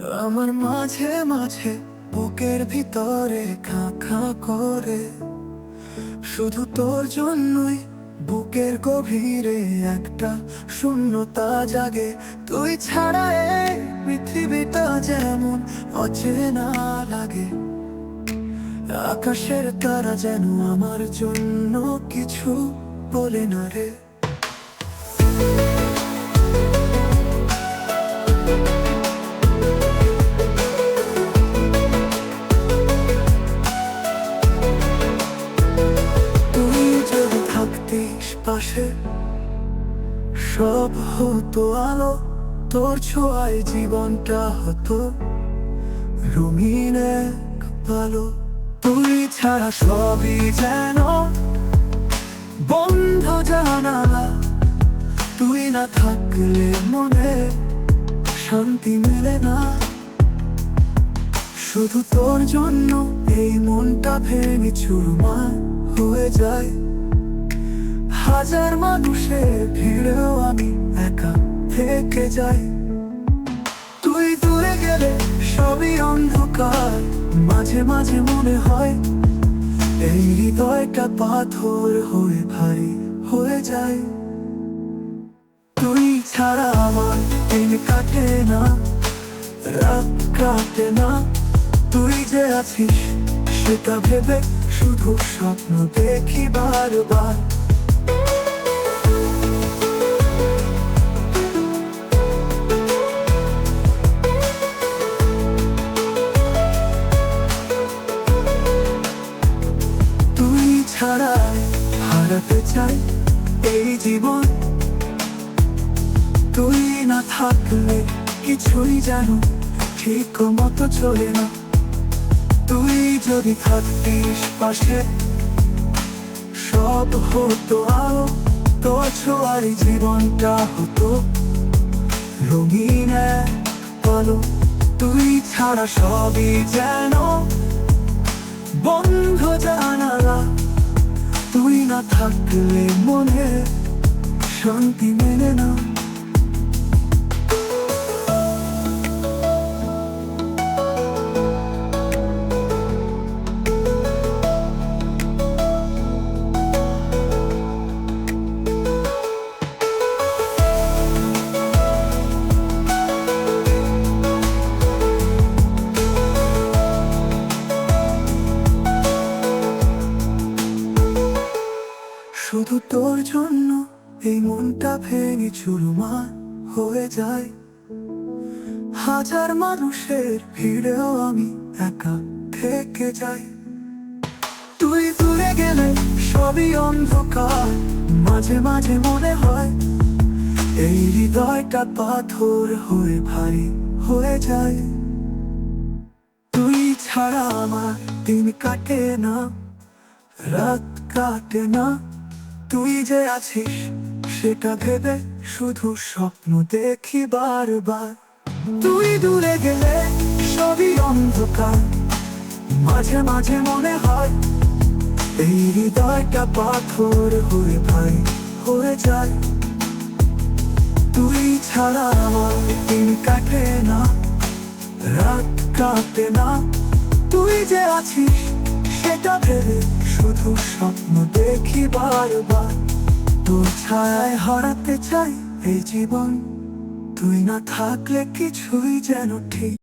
আমার মাঝে মাঝে বুকের ভিতরে খা খা করে, শুধু তোর জন্যই বুকের গভীরে একটা শূন্যতা জাগে। তুই ছাড়া এই পৃথিবীটা যেমন অচেনা লাগে। আকাশের তারা যেন আমার জন্য কিছু বলে না রে। পাশে সব হতো আলো, তোর ছোঁয়ায় জীবনটা হতো রঙিন এক ভালো। তুই ছাড়া সবই যেন বন্ধ জানালা। তুই না থাকলে মনে শান্তি মেলে না। শুধু তোর জন্য এই মনটা ভেঙে চুরমার হয়ে যায়। হাজার মানুষের ভিড়েও আমি একা থেকে যাই। তুই দূরে গেলে সবই অন্ধকার, মাঝে মাঝে মনে হয় এই হৃদয়টা পাথর হয়ে ভারী হয়ে যায়। তুই ছাড়া আমার দিন কাটে না, রাত কাটে না। তুই যে আছিস সেটা ভেবে শুধু স্বপ্ন দেখি বারবার। ছাড়াই হারাতে চাই এই জীবন। তুই না থাকলে কিছুই যেন ঠিক মতো চলে না। তুই যদি থাকতিস পাশে সব হতো আলো, তোর ছোঁয়ার জীবনটা হতো রঙিন এক আলো। তুই ছাড়া সবই যেন বন্ধ জানালা। তুই না থাকলে মনে শান্তি মেলে না। শুধু তোর জন্য এই মনটা ভেঙে চুরমার হয়ে যায়। হাজার মানুষের ভিড়েও আমি একা থেকে যাই। তুই দূরে গেলে সবই অন্ধকার, মাঝে মাঝে মনে হয় এই হৃদয়টা পাথর হয়ে ভারী হয়ে যায়। তুই ছাড়া আমার দিন কাটে না, রাত কাটে না। তুই যে আছিস সেটা ভেবে শুধু স্বপ্ন দেখি বারবার। তুই দূরে গেলে সবই অন্ধকার, মাঝে মাঝে মনে হয় এই হৃদয়টা পাথর হয়ে ভাই হয়ে যায়। তুই ছাড়া আমার দিন কাটে না, রাত কাটে না। তুই যে আছিস সেটা ভেবে শুধু স্বপ্ন দেখি বারবার। তোর ছায়ায় হারাতে চাই এই জীবন। তুই না থাকলে কিছুই যেন ঠিক